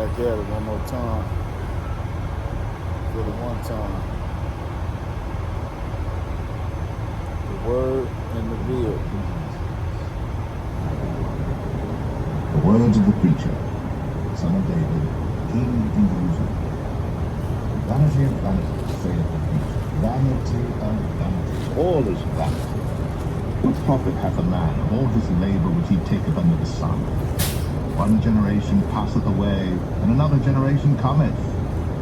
back at it one more time. For the one time. The word and the will. The words of the preacher, son of David, king in Jerusalem. Vanity of vanity, saith the preacher. Vanity of vanity, all is vanity. What profit hath a man of all his labour which he taketh under the sun? One generation passeth away, and another generation cometh,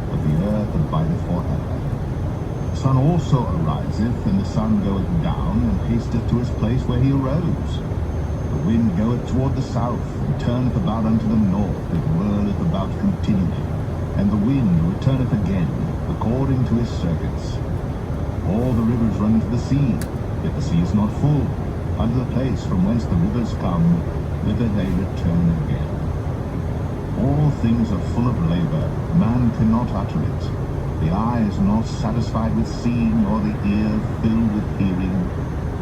but the earth abideth forever. The sun also ariseth, and the sun goeth down, and hasteth to his place where he arose. The wind goeth toward the south, and turneth about unto the north, it whirleth about continually, and the wind returneth again, according to his circuits. All the rivers run into the sea, yet the sea is not full. Unto the place from whence the rivers come, thither they return again. All things are full of labour, man cannot utter it. The eye is not satisfied with seeing, nor the ear filled with hearing.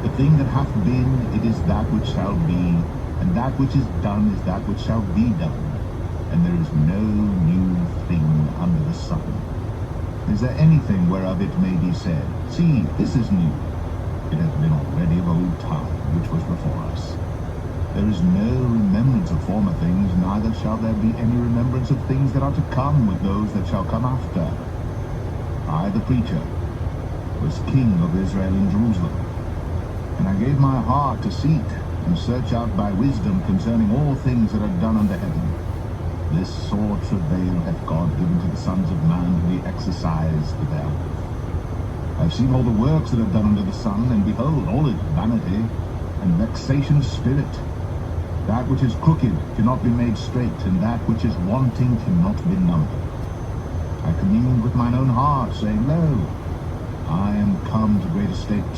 The thing that hath been, it is that which shall be, and that which is done is that which shall be done. And there is no new thing under the sun. Is there anything whereof it may be said, See, this is new? It hath been already of old time, which was before us. There is no remembrance of former things, neither shall there be any remembrance of things that are to come with those that shall come after. I, the preacher, was king of Israel in Jerusalem, and I gave my heart to seek and search out by wisdom concerning all things that are done under heaven. This sore travail hath God given to the sons of man to be exercised thereof. I have seen all the works that are done under the sun, and behold, all is vanity and vexation of spirit. That which is crooked cannot be made straight, and that which is wanting cannot be numbered. I communed with mine own heart, saying, Lo, I am come to great estate,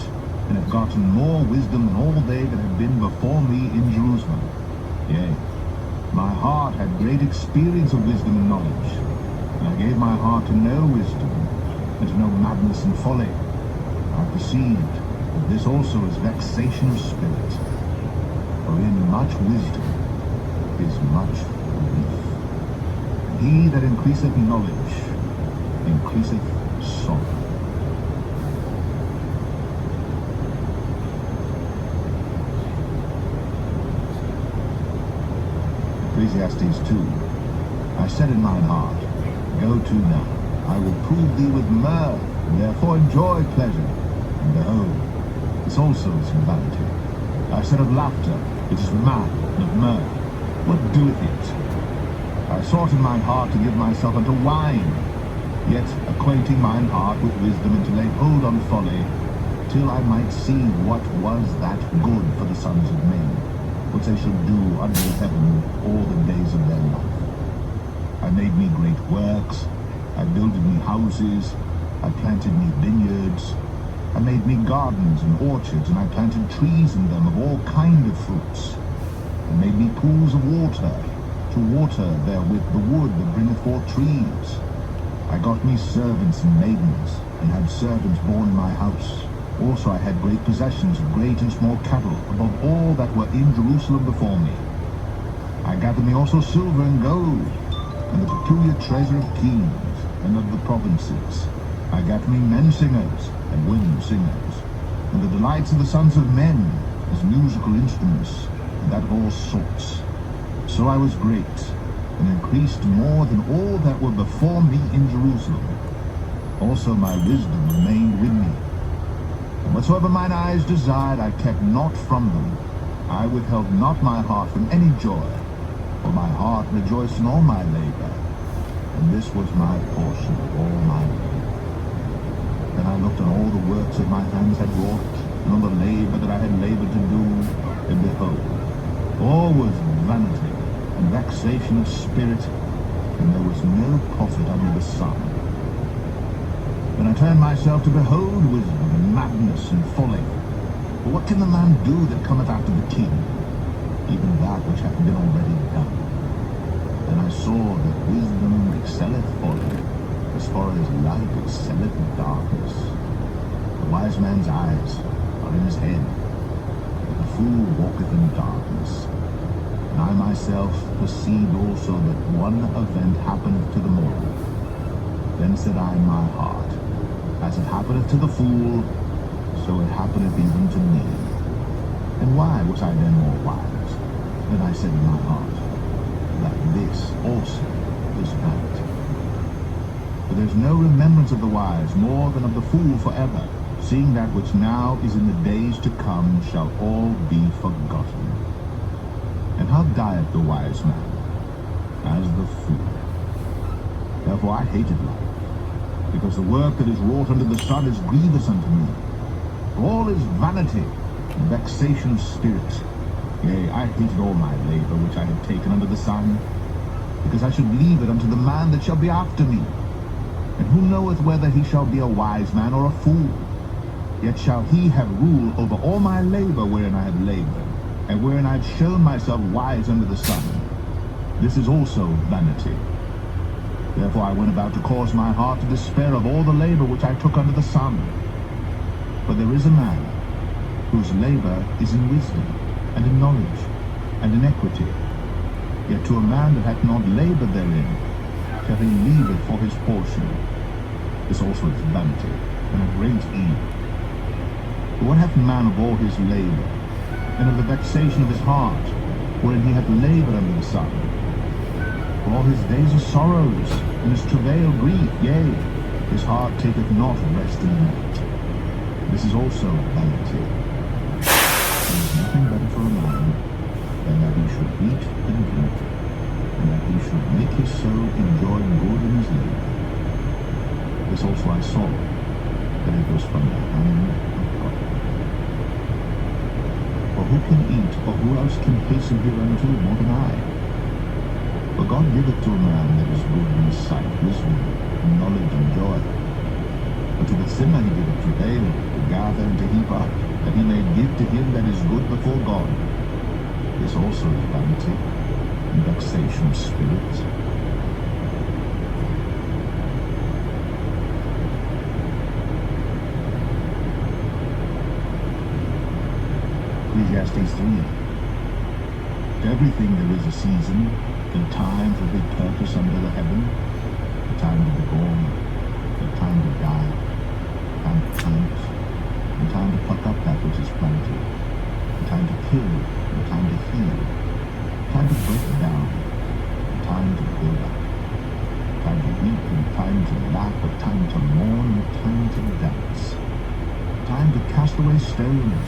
and have gotten more wisdom than all they that have been before me in Jerusalem. Yea, my heart had great experience of wisdom and knowledge, and I gave my heart to know wisdom, and to know madness and folly. I perceived that this also is vexation of spirit. For in much wisdom is much relief. And he that increaseth knowledge increaseth sorrow. Ecclesiastes 2. I said in mine heart, Go to now, I will prove thee with mirth, and therefore enjoy pleasure. And behold, this also is vanity. I said of laughter, it is mad, and of mirth, what doeth it? I sought in mine heart to give myself unto wine, yet acquainting mine heart with wisdom, and to lay hold on folly, till I might see what was that good for the sons of men, which they should do under heaven all the days of their life. I made me great works, I builded me houses, I planted me vineyards, I made me gardens and orchards, and I planted trees in them of all kind of fruits. I made me pools of water, to water therewith the wood that bringeth forth trees. I got me servants and maidens, and had servants born in my house. Also I had great possessions of great and small cattle, above all that were in Jerusalem before me. I gathered me also silver and gold, and the peculiar treasure of kings and of the provinces. I got me men singers and women singers, and the delights of the sons of men as musical instruments, and that of all sorts. So I was great, and increased more than all that were before me in Jerusalem. Also my wisdom remained with me. And whatsoever mine eyes desired, I kept not from them. I withheld not my heart from any joy, for my heart rejoiced in all my labor, and this was my portion of all my labor. Then I looked on all the works that my hands had wrought, and on the labor that I had labored to do, and behold, all was vanity and vexation of spirit, and there was no profit under the sun. Then I turned myself to behold wisdom and madness and folly. For what can the man do that cometh after the king? Even that which hath been already done. And I saw that wisdom excelleth folly, as far as light excelleth darkness. The wise man's eyes are in his head, but the fool walketh in darkness. And I myself perceived also that one event happened to the mortal. Then said I in my heart, as it happeneth to the fool, so it happeneth even to me. And why was I then more wise? Then I said in my heart, that this also is vanity. For there is no remembrance of the wise more than of the fool forever, seeing that which now is in the days to come shall all be forgotten. And how dieth the wise man? As the fool. Therefore I hated life, because the work that is wrought under the sun is grievous unto me. For all is vanity, and vexation of spirit. Yea, I hated all my labor which I had taken under the sun, because I should leave it unto the man that shall be after me. And who knoweth whether he shall be a wise man or a fool? Yet shall he have rule over all my labor wherein I have labored, and wherein I have shown myself wise under the sun. This is also vanity. Therefore I went about to cause my heart to despair of all the labor which I took under the sun. For there is a man whose labor is in wisdom, and in knowledge, and in equity. Yet to a man that hath not labored therein, shall he leave it for his portion. This also is vanity, and a great evil. For what hath man of all his labor, and of the vexation of his heart, wherein he hath labored under the sun? For all his days are sorrows, and his travail grief, yea, his heart taketh not rest in the night. This is also vanity. There is nothing better for a man than that he should eat and drink, and that he should make his soul enjoy good in his labor. This also I saw, that it was from the hand of God. For who can eat, or who else can hasten hereunto more than I? For God giveth to a man that is good in his sight wisdom, and knowledge, and joy. But to the sinner he giveth travail, to gather and to heap up, that he may give to him that is good before God. This also is vanity, and vexation of spirit. Ecclesiastes 3. To everything there is a season, and time for every purpose under the heaven, a time to be born, a time to die, a time to plant, a time to pluck up that which is planted, a time to kill, a time to heal, a time to break down, a time to build up, a time to weep, and a time to laugh, a time to mourn, and a time to dance, a time to cast away stones,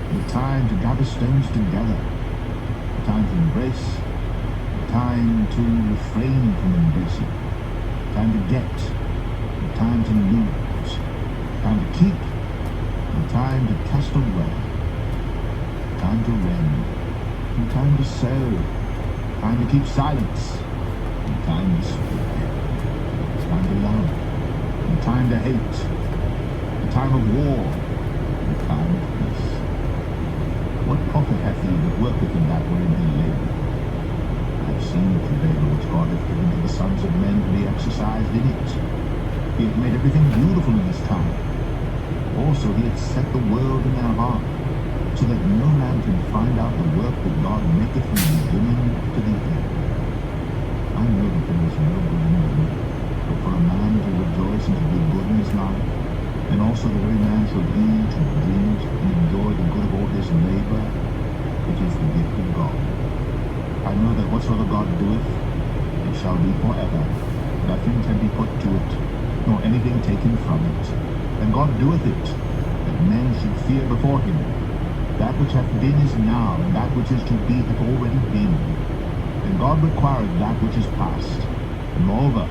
and a time to gather stones together, a time to embrace, a time to refrain from embracing, a time to get, a time to lose, a time to keep, a time to cast away, a time to rend, a time to sow, a time to keep silence, a time to speak, a time to love, a time to hate, a time of war, a time of peace. What profit hath he that worketh in that wherein he laboureth? I have seen the travail which God hath given to the sons of men to be exercised in it. He hath made everything beautiful in his time. Also he hath set the world in their heart, so that no man can find out the work that God maketh from the beginning to the end. I know that there is no good in man, but for a man to rejoice and to do good in his life, and also the very man shall eat and drink and enjoy the good of all his labor, which is the gift of God. I know that whatsoever God doeth, it shall be forever. Nothing can be put to it, nor anything taken from it. And God doeth it, that men should fear before him. That which hath been is now, and that which is to be hath already been. And God requireth that which is past. And moreover,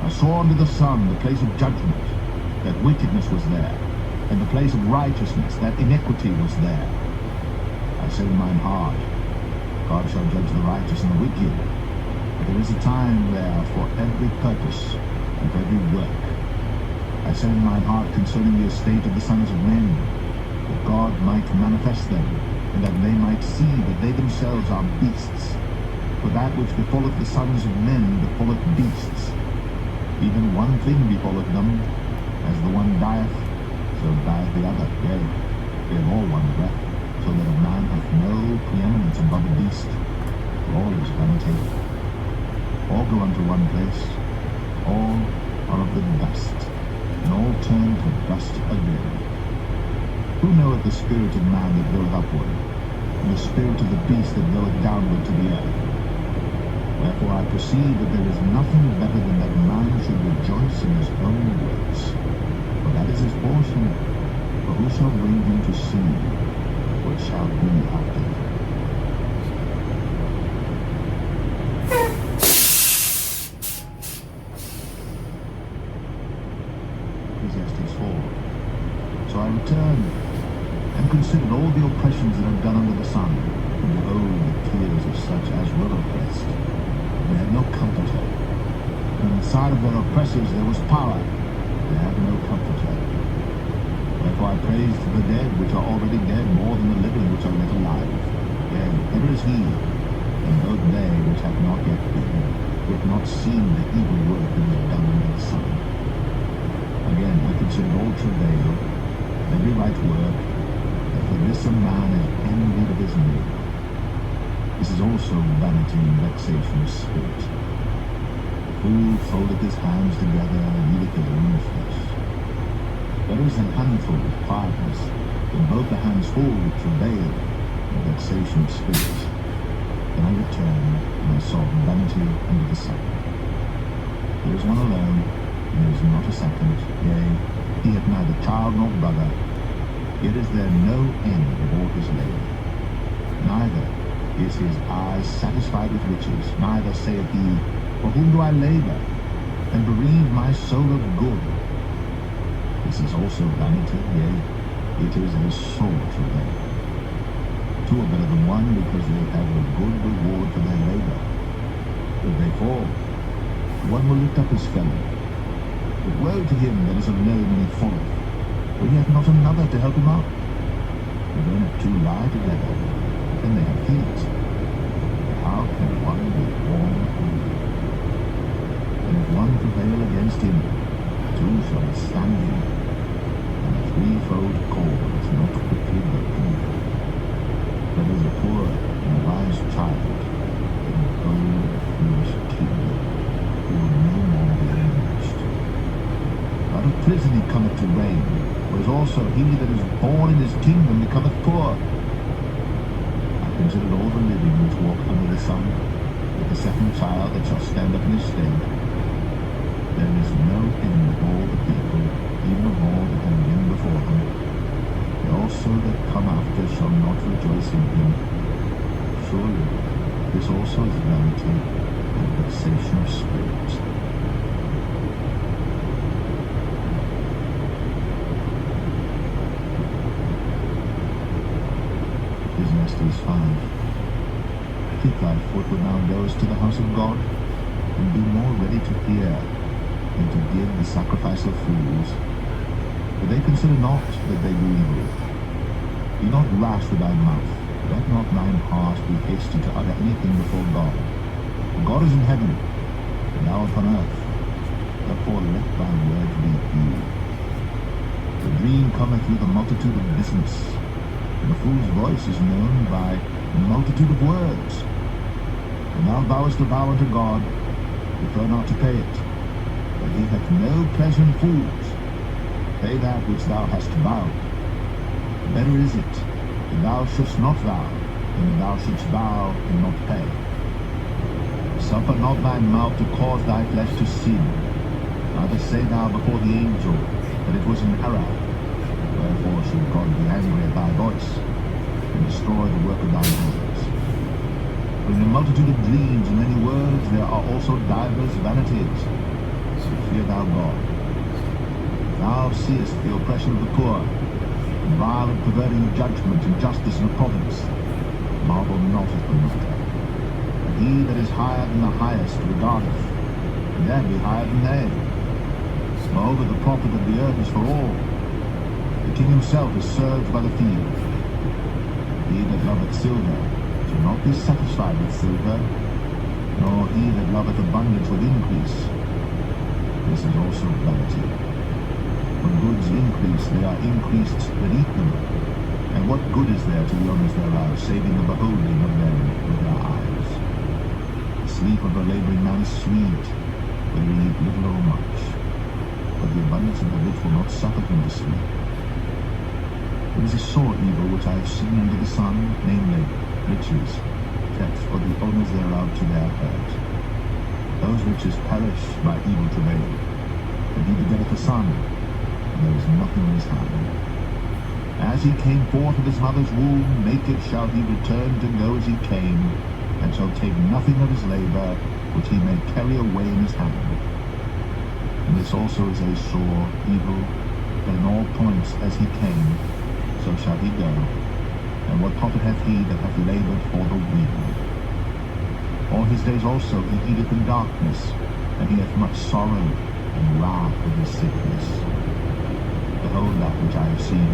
I saw under the sun the place of judgment, that wickedness was there, and the place of righteousness, that iniquity was there. I said in mine heart, God shall judge the righteous and the wicked, but there is a time there for every purpose and for every work. I said in mine heart concerning the estate of the sons of men, that God might manifest them, and that they might see that they themselves are beasts. For that which befalleth the sons of men befalleth beasts. Even one thing befalleth them, as the one dieth, so dieth the other. Yea, they have all one breath. so that a man hath no preeminence above a beast. All is vanity. All go unto one place. All are of the dust, and all turn to dust again. Who knoweth the spirit of man that goeth upward, and the spirit of the beast that goeth downward to the earth? Wherefore I perceive that there is nothing better than that man should rejoice in his own works, for that is his portion. For who shall bring him to see what shall be after him? Ecclesiastes 4. So I returned and considered all the oppressions that are done under the sun, and behold, the tears of such as were oppressed. They had no comforter. And on the side of their oppressors there was power. They had no comforter. Wherefore I praised the dead which are already dead more than the living which are yet alive. Yea, ever is he, and both they which have not yet been, who have not seen the evil work that is done under the sun. Again, I considered all travail, every right work, that for this a man is envied of his neighbor. This is also vanity and vexation of spirit. The fool foldeth his hands together and eateth his own flesh. Better is an handful of quietness than both the hands full with travail and vexation of spirit. Then I returned, and I saw vanity under the sun. There is one alone, and there is not a second. Yea, he hath neither child nor brother, yet is there no end of all his labour. Neither is his eye satisfied with riches, neither saith he, for whom do I labour, and bereave my soul of good? This is also vanity, yea, it is a sore travail. Two are better than one, because they have a good reward for their labour. If they fall, one will lift up his fellow. But woe to him that is alone when he falleth, for he hath not another to help him up. But when two lie together, then they have heat. How can one be warm and cool? And if one prevail against him, two shall withstand him, and a threefold cord is not quickly broken. But as a poor and a wise child, and a bold and foolish king, who will no more be enriched. Out of prison he cometh to reign, whereas also he that is born in his kingdom becometh poor. Considered all the living which walk under the sun, with the second child that shall stand up in his stead. There is no end of all the people, even of all that have been before them. They also that come after shall not rejoice in him. Surely this also is vanity and vexation of spirit. Ecclesiastes 5. Keep thy foot when thou goest to the house of God, and be more ready to hear than to give the sacrifice of fools. For they consider not that they do evil. Be not rash with thy mouth, let not thine heart be hasty to utter anything before God. For God is in heaven, and thou upon earth. Therefore let thy word be few. The dream cometh through the multitude of business, and the fool's voice is known by multitude of words. When thou vowest a vow unto God, prefer not to pay it, for he hath no pleasure in fools. Pay that which thou hast vowed. Better is it that thou shouldst not vow, than that thou shouldst vow and not pay. Suffer not thy mouth to cause thy flesh to sin, neither say thou before the angel that it was an error. Wherefore should God be angry at thy voice, and destroy the work of thy hands? For in the multitude of dreams and many words there are also divers vanities. So fear thou God. If thou seest the oppression of the poor, and vile and perverting of judgment and justice in a province, marvel not at the matter. For he that is higher than the highest regardeth, and then be higher than they. Moreover, the profit of the earth is for all. The king himself is served by the field. He that loveth silver shall not be satisfied with silver, nor he that loveth abundance with increase. This is also vanity. When goods increase, they are increased that eat them. And what good is there to the owners thereof, saving the beholding of them with their eyes? The sleep of the laboring man is sweet, whether he eat little or much, but the abundance of the rich will not suffer him to sleep. There is a sore evil which I have seen under the sun, namely, riches, kept for the owners thereof to their hurt. Those riches perish by evil travail, and he begetteth a son, and there is nothing in his hand. As he came forth of his mother's womb, naked shall he return to go as he came, and shall take nothing of his labor, which he may carry away in his hand. And this also is a sore evil, that in all points as he came, so shall he go. And what profit hath he that hath labored for the wind? All his days also he eateth in darkness, and he hath much sorrow and wrath with his sickness. Behold that which I have seen.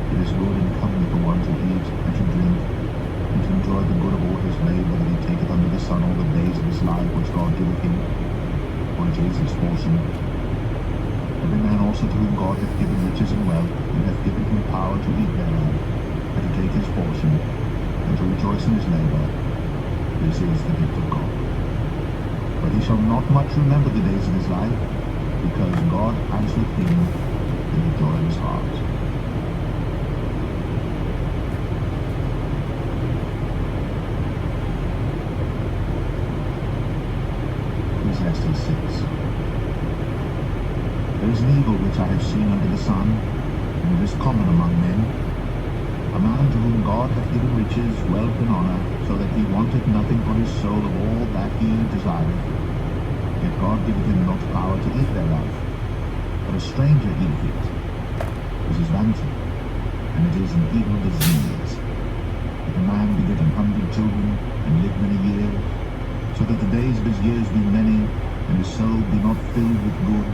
It is good and comely for one to eat and to drink, and to enjoy the good of all his labour that he taketh under the sun all the days of his life which God giveth him, for it is his portion. Every man also to whom God hath given riches and wealth, he hath given him power to eat thereof, and to take his portion, and to rejoice in his labour. This is the gift of God. But he shall not much remember the days of his life, because God answereth him in the joy of his heart. Ecclesiastes 6. There is an evil which I have seen under the sun, and it is common among men, a man to whom God hath given riches, wealth, and honour, so that he wanteth nothing for his soul of all that he desireth. Yet God giveth him not power to eat thereof, but a stranger eateth it. This is vanity, and it is an evil disease. If a man beget 100 children, and live many years, so that the days of his years be many, and his soul be not filled with good,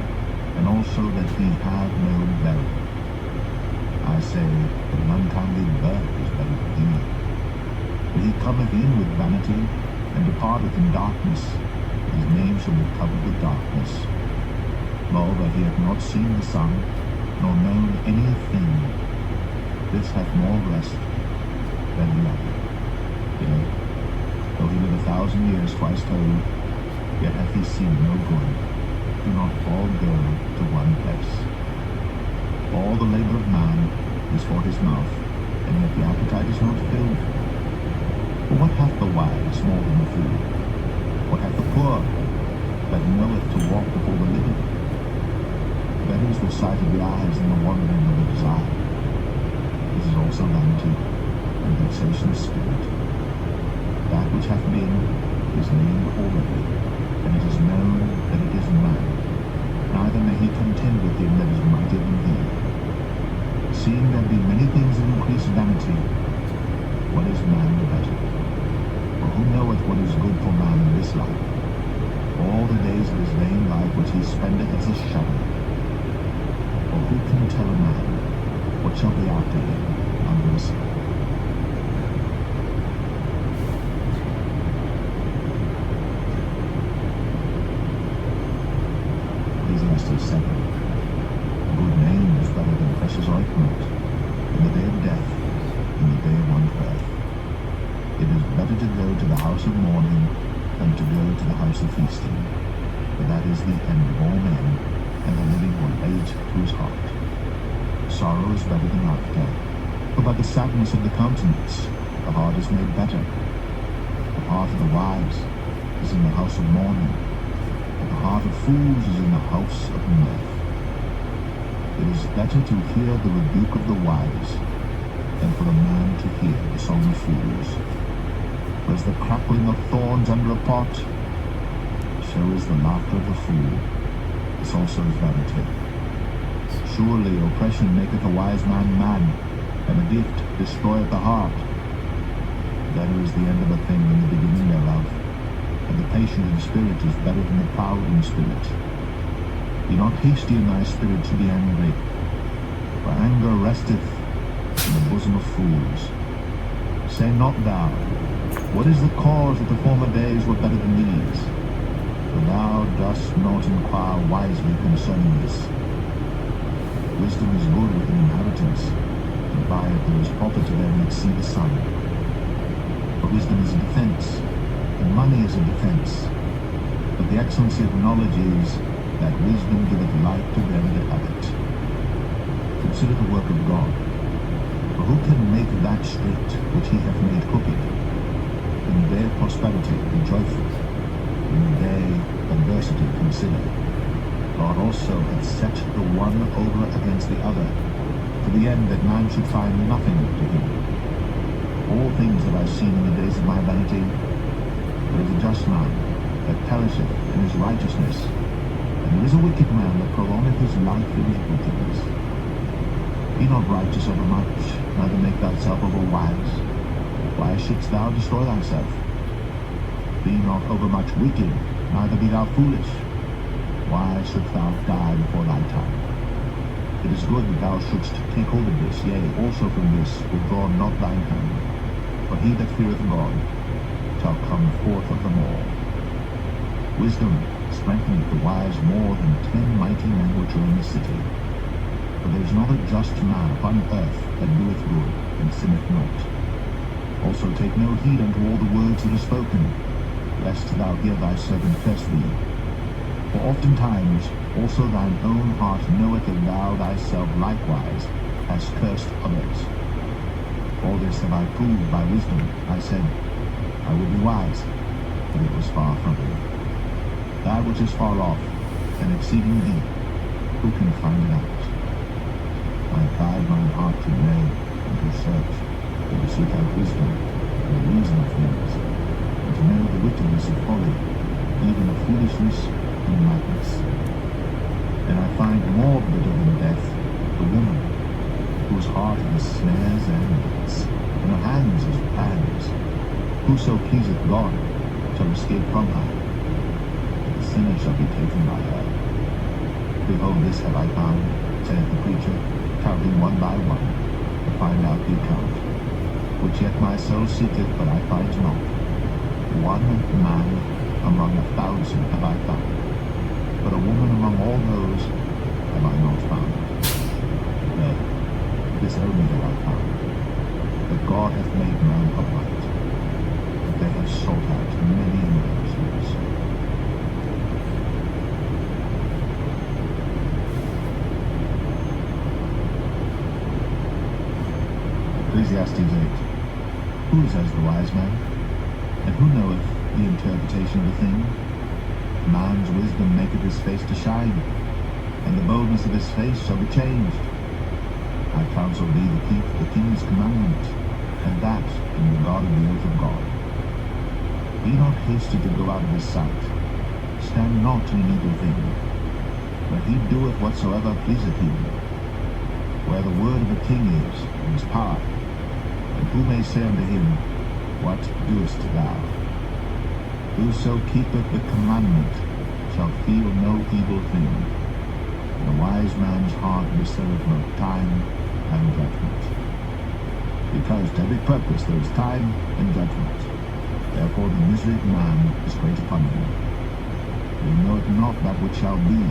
and also that he have no burial. I say that an untimely birth is better than he. For he cometh in with vanity, and departeth in darkness, his name shall be covered with darkness. Moreover, he hath not seen the sun, nor known anything. This hath more rest than the other. Yea, though he live 1,000 years twice told, yet hath he seen no good. Do not all go to one place. All the labor of man is for his mouth, and yet the appetite is not filled. For what hath the wise more than the fool? What hath the poor that knoweth to walk before the living? Better is the sight of the eyes than the wandering of the desire. This is also vanity, and vexation of spirit. That which hath been is named already, and it is known that it is man. Neither may he contend with him that is mightier than he. Seeing there be many things that increase vanity, what is man better? For who knoweth what is good for man in this life? All the days of his vain life which he spendeth as a shadow. For who can tell a man what shall be after him under the sun? Ecclesiastes 7. A good name is better than precious ointment, in the day of death, in the day of one's birth. It is better to go to the house of mourning than to go to the house of feasting, for that is the end of all men, and the living will lay it to his heart. Sorrow is better than laughter, for by the sadness of the countenance the heart is made better. The heart of the wise is in the house of mourning, but the heart of fools is in the house of mirth. It is better to hear the rebuke of the wise than for a man to hear the song of fools. For as the crackling of thorns under a pot, so is the laughter of a fool. This also is vanity. Surely oppression maketh a wise man mad, and a gift destroyeth the heart. Better is the end of a thing than the beginning thereof, and the patient in spirit is better than the proud in spirit. Be not hasty in thy spirit to be angry, for anger resteth in the bosom of fools. Say not thou, what is the cause that the former days were better than these? For thou dost not inquire wisely concerning this. Wisdom is good with an inheritance, and by it there is profit to them that see the sun. For wisdom is a defense, and money is a defense. But the excellency of knowledge is that wisdom giveth light to them that have it. Consider the work of God. For who can make that straight which he hath made crooked? In their prosperity be joyful, in their adversity consider. God also hath set the one over against the other, to the end that man should find nothing to him. All things have I seen in the days of my vanity. There is a just man that perisheth in his righteousness, and there is a wicked man that prolongeth his life in his wickedness. Be not righteous overmuch, neither make thyself overwise. Why shouldst thou destroy thyself? Be not overmuch wicked, neither be thou foolish. Why shouldst thou die before thy time? It is good that thou shouldst take hold of this, yea, also from this withdraw not thine hand. For he that feareth God shall come forth of them all. Wisdom strengtheneth the wise more than 10 mighty men which are in the city. For there is not a just man upon earth that doeth good, and sinneth not. Also take no heed unto all the words that are spoken, lest thou hear thy servant curse thee. For oftentimes also thine own heart knoweth that thou thyself likewise hast cursed others. All this have I proved by wisdom. I said, I will be wise, but it was far from me. That which is far off, and exceeding deep, who can find it out? I applied mine heart to weigh and to search, and to seek out wisdom, and the reason of things, and to know the wickedness of folly, even of foolishness and madness. And I find more bitter than death, the woman, whose heart is snares and nets, and her hands as plans. Whoso pleaseth God shall escape from her, but the sinner shall be taken by her. Behold, this have I found, saith the preacher, counting one by one, to find out the account, which yet my soul seeketh, but I find not. One man among 1,000 have I found, but a woman among all those have I not found. Nay, this only have I found, that God hath made man upright, that they have sought out many inventions. Ecclesiastes 8. Who is as the wise man? And who knoweth the interpretation of a thing? Man's wisdom maketh his face to shine, and the boldness of his face shall be changed. I counsel thee to keep the king's commandment, and that in regard of the oath of God. Be not hasty to go out of his sight. Stand not in an evil thing, but he doeth whatsoever pleaseth him. Where the word of a king is, there is power. And who may say unto him, What doest thou? Whoso keepeth the commandment shall feel no evil thing. And a wise man's heart reserveth both time and judgment. Because to every purpose there is time and judgment. Therefore the misery of man is great upon him. He knoweth not that which shall be,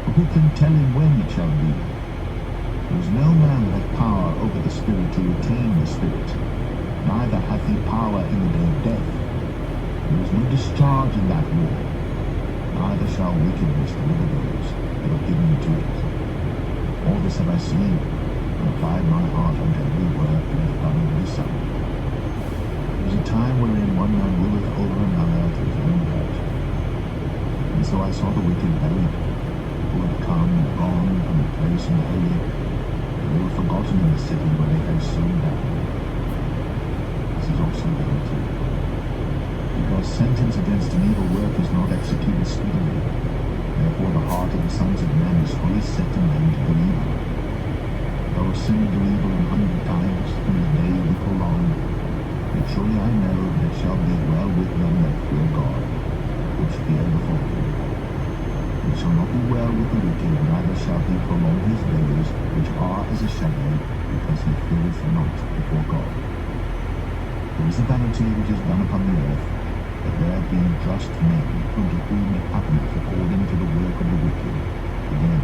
for who can tell him when it shall be? There is no man that hath power over the spirit to retain the spirit, neither hath he power in the day of death. There is no discharge in that war, neither shall wickedness deliver those that are given to it. All this have I seen, and applied my heart unto every work that is done under the sun. There is a time wherein one man ruleth over another to his own hurt. And so I saw the wicked buried, who had come and gone from the place in the holy. They were forgotten in the city where they had sown down. This is also vanity. Because sentence against an evil work is not executed speedily. Therefore the heart of the sons of men is fully set in them to do evil. Though a sinner do evil 100 times, and the day be prolonged, yet surely I know that it shall be well with them that fear God, which fear before him. It shall not be well with the wicked, neither shall he prolong his days, which are as a shadow, because he feareth not before God. There is a vanity which is done upon the earth, that there be just men, unto whom it happeneth according to the work of the wicked. Again,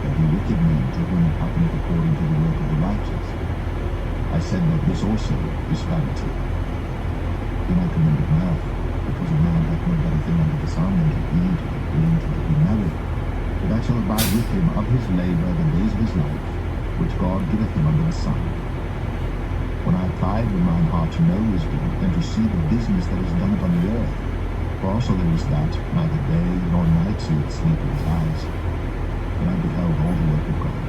there be wicked men, to whom it happeneth according to the work of the righteous. I said that this also is vanity. Then I commended mirth, because a man hath no better thing under the sun than to eat, and drink, and to be merry. For that shall abide with him of his labour the days of his life, which God giveth him under the sun. When I applied with mine heart to know wisdom, and to see the business that is done upon the earth, for also there is that neither day nor night seeth sleep in his eyes. And I beheld all the work of God.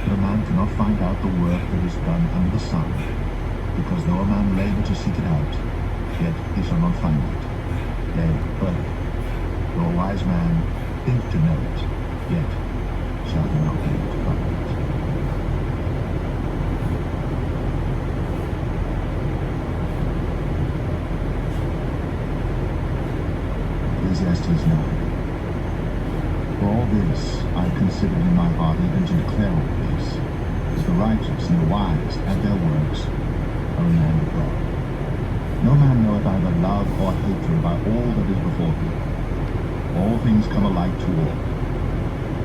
But a man cannot find out the work that is done under the sun, because though a man labour to seek it out, yet he shall not find it. Yea, further, though a wise man think to know it, yet shall he not be able to find it. Ecclesiastes 9. For all this I considered in my heart, even to declare all this, is the righteous and the wise at their works are in the hand of God. No man knoweth either love or hatred by all that is before him. All things come alike to all.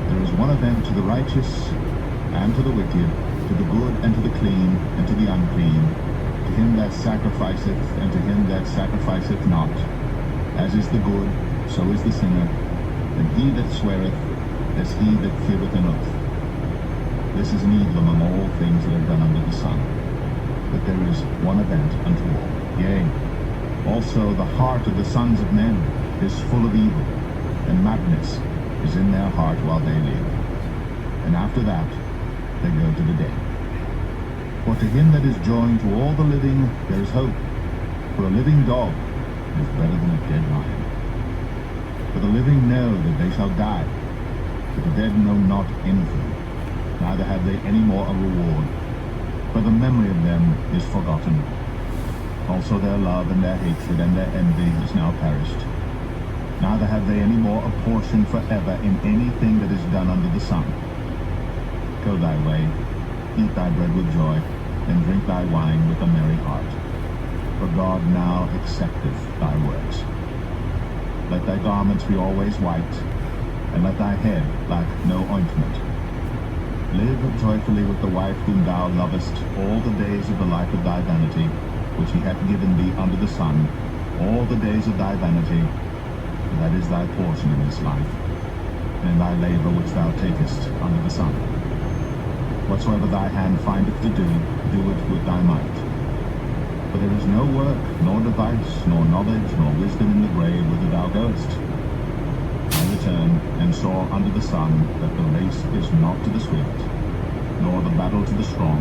There is one event to the righteous and to the wicked, to the good and to the clean and to the unclean, to him that sacrificeth and to him that sacrificeth not. As is the good, so is the sinner, and he that sweareth, as he that feareth an oath. This is an evil among all things that are done under the sun. But there is one event unto all. Yea, also the heart of the sons of men is full of evil, and madness is in their heart while they live. And after that they go to the dead. For to him that is joined to all the living there is hope. For a living dog is better than a dead lion. For the living know that they shall die, but the dead know not anything, neither have they any more a reward, for the memory of them is forgotten. Also their love and their hatred and their envy is now perished. Neither have they any more a portion forever in anything that is done under the sun. Go thy way, eat thy bread with joy, and drink thy wine with a merry heart. For God now accepteth thy works. Let thy garments be always white, and let thy head lack no ointment. Live joyfully with the wife whom thou lovest all the days of the life of thy vanity, which he hath given thee under the sun, all the days of thy vanity, for that is thy portion in this life, and in thy labour which thou takest under the sun. Whatsoever thy hand findeth to do, do it with thy might. For there is no work, nor device, nor knowledge, nor wisdom in the grave whither thou goest. I returned, and saw under the sun that the race is not to the swift, nor the battle to the strong,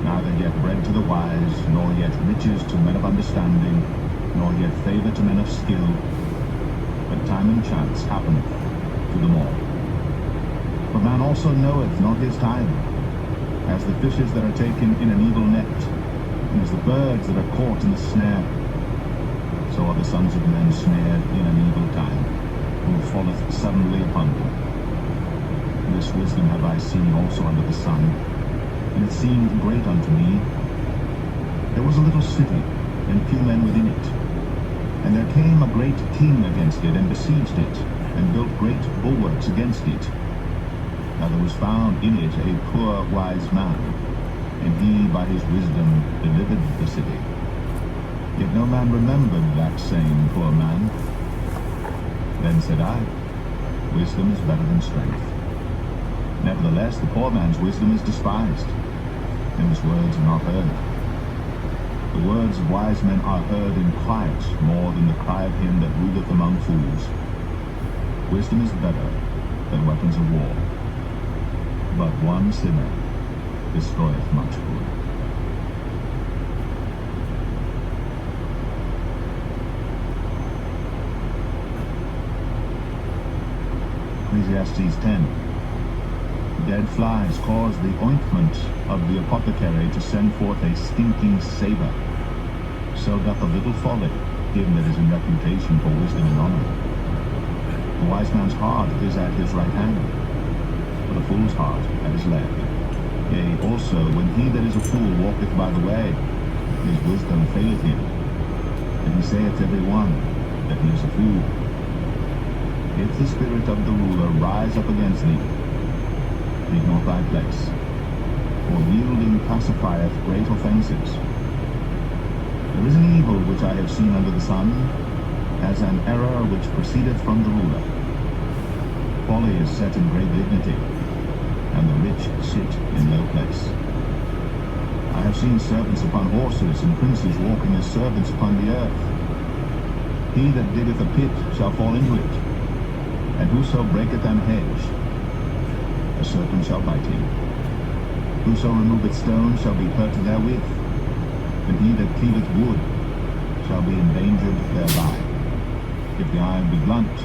neither yet bread to the wise, nor yet riches to men of understanding, nor yet favour to men of skill, but time and chance happeneth to them all. For man also knoweth not his time, as the fishes that are taken in an evil net, and as the birds that are caught in the snare. So are the sons of men snared in an evil time, who falleth suddenly upon them. This wisdom have I seen also under the sun, and it seemed great unto me. There was a little city, and few men within it. And there came a great king against it, and besieged it, and built great bulwarks against it. Now there was found in it a poor wise man, and he by his wisdom delivered the city. Yet no man remembered that same poor man. Then said I, wisdom is better than strength. Nevertheless, the poor man's wisdom is despised, and his words are not heard. The words of wise men are heard in quiet more than the cry of him that ruleth among fools. Wisdom is better than weapons of war, but one sinner destroyeth much good. Ecclesiastes 10. Dead flies cause the ointment of the apothecary to send forth a stinking savour. So doth a little folly him that is in reputation for wisdom and honour. The wise man's heart is at his right hand, but the fool's heart at his left. Yea, also, when he that is a fool walketh by the way, his wisdom faileth him, and he saith to every one that he is a fool. If the spirit of the ruler rise up against thee, leave not thy place. for yielding pacifieth great offences. There is an evil which I have seen under the sun, as an error which proceedeth from the ruler. Folly is set in great dignity, and the rich sit in low place. I have seen servants upon horses, and princes walking as servants upon the earth. He that diggeth a pit shall fall into it, and whoso breaketh an hedge, a serpent shall bite him. Whoso removeth stones shall be hurt therewith, and he that cleaveth wood shall be endangered thereby. If the iron be blunt,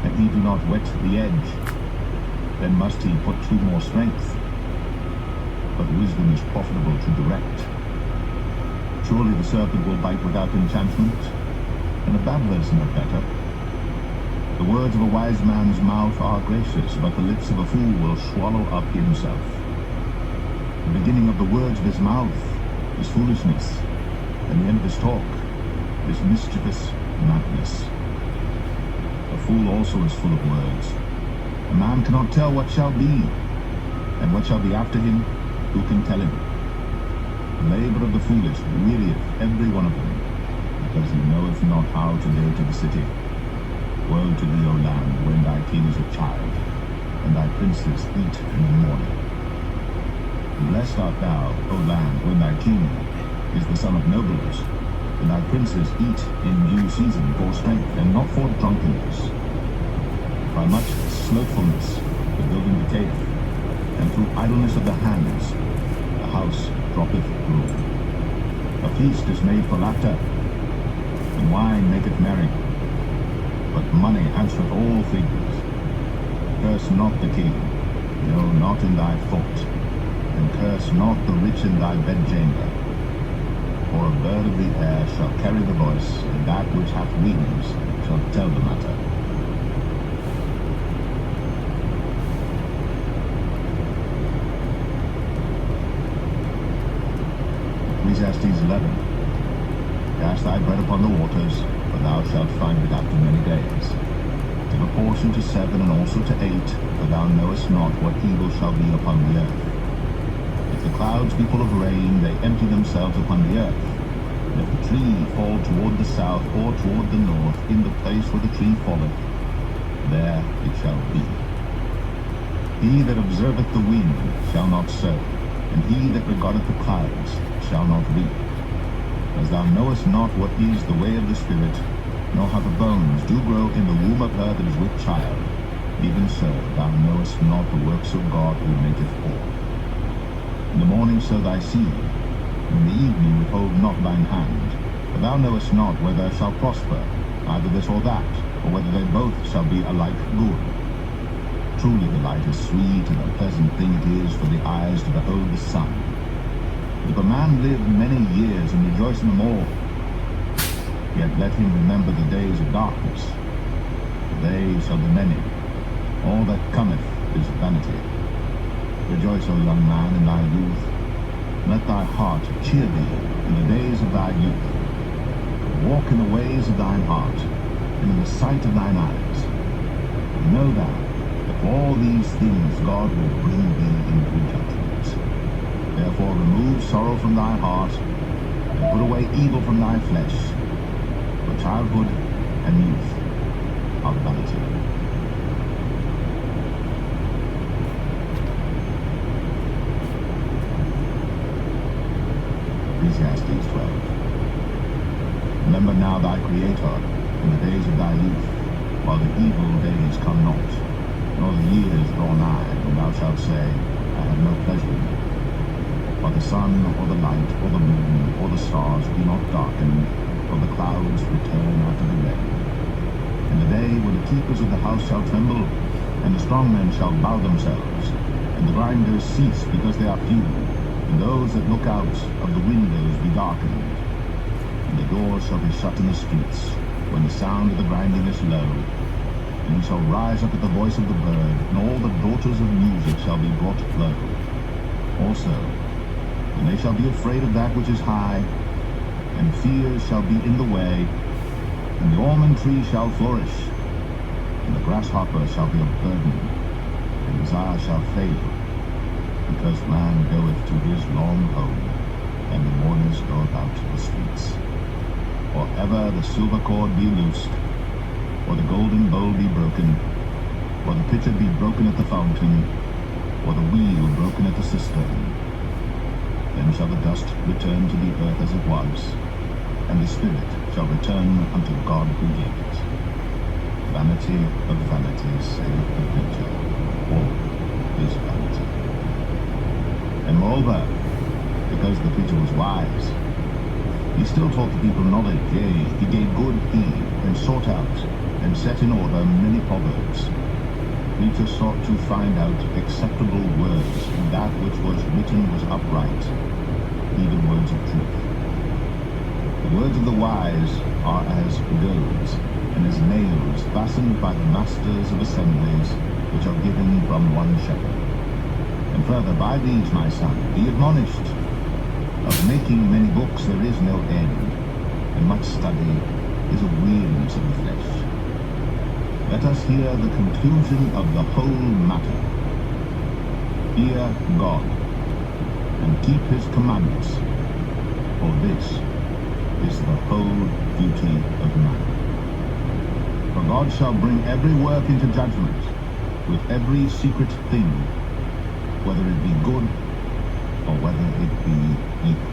and he do not whet the edge, then must he put to more strength. But wisdom is profitable to direct. Surely the serpent will bite without enchantment, and a babbler is no better. The words of a wise man's mouth are gracious, but the lips of a fool will swallow up himself. The beginning of the words of his mouth is foolishness, and the end of his talk is mischievous madness. A fool also is full of words. A man cannot tell what shall be, and what shall be after him, who can tell him? The labor of the foolish wearieth every one of them, because he knoweth not how to go to the city. Woe to thee, O land, when thy king is a child, and thy princes eat in the morning. Blessed art thou, O land, when thy king is the son of nobles, and thy princes eat in due season for strength, and not for drunkenness. By much slothfulness the building decayeth, and through idleness of the hands the house droppeth ruin. A feast is made for laughter, and wine maketh merry, but money answereth all things. Curse not the king, no, not in thy thought, and curse not the rich in thy bedchamber. For a bird of the air shall carry the voice, and that which hath wings shall tell the matter. Ecclesiastes 11. Cast thy bread upon the waters, for thou shalt find it after many days. Give a portion to 7 and also to 8, for thou knowest not what evil shall be upon the earth. If the clouds be full of rain, they empty themselves upon the earth. And if the tree fall toward the south or toward the north, in the place where the tree falleth, there it shall be. He that observeth the wind shall not sow, and he that regardeth the clouds shall not reap. As thou knowest not what is the way of the Spirit, nor how the bones do grow in the womb of her that is with child, even so thou knowest not the works of God who maketh all. In the morning sow thy seed, and in the evening withhold not thine hand, for thou knowest not whether shall prosper, either this or that, or whether they both shall be alike good. Truly the light is sweet, and a pleasant thing it is for the eyes to behold the sun. If a man live many years and rejoice in them all, yet let him remember the days of darkness. They shall be many. All that cometh is vanity. Rejoice, O young man, in thy youth. Let thy heart cheer thee in the days of thy youth. Walk in the ways of thine heart, and in the sight of thine eyes. Know thou that for all these things God will bring thee into judgment. Therefore remove sorrow from thy heart, and put away evil from thy flesh, for childhood and youth are vanity. Ecclesiastes 12. Remember now thy Creator in the days of thy youth, while the evil days come not, nor the years draw nigh, when thou shalt say, I have no pleasure in them. For the sun, or the light, or the moon, or the stars be not darkened, or the clouds return after the rain. In the day when the keepers of the house shall tremble, and the strong men shall bow themselves, and the grinders cease because they are few, and those that look out of the windows be darkened, and the doors shall be shut in the streets, when the sound of the grinding is low, and he shall rise up at the voice of the bird, and all the daughters of music shall be brought low. Also, and they shall be afraid of that which is high, and fear shall be in the way, and the almond tree shall flourish, and the grasshopper shall be a burden, and desire shall fail, because man goeth to his long home, and the mourners go about the streets. Or ever the silver cord be loosed, or the golden bowl be broken, or the pitcher be broken at the fountain, or the wheel broken at the cistern, then shall the dust return to the earth as it was, and the spirit shall return unto God who gave it. Vanity of vanities, saith the preacher, all is vanity. And moreover, because the preacher was wise, he still taught the people knowledge, yea, he gave good heed, and sought out, and set in order many proverbs. Preacher sought to find out acceptable words, and that which was written was upright, even words of truth. The words of the wise are as goads, and as nails fastened by the masters of assemblies, which are given from one shepherd. And further, by these, my son, be admonished. Of making many books there is no end, and much study is a weariness of the flesh. Let us hear the conclusion of the whole matter. Fear God, and keep his commandments, for this is the whole duty of man. For God shall bring every work into judgment, with every secret thing, whether it be good or whether it be evil.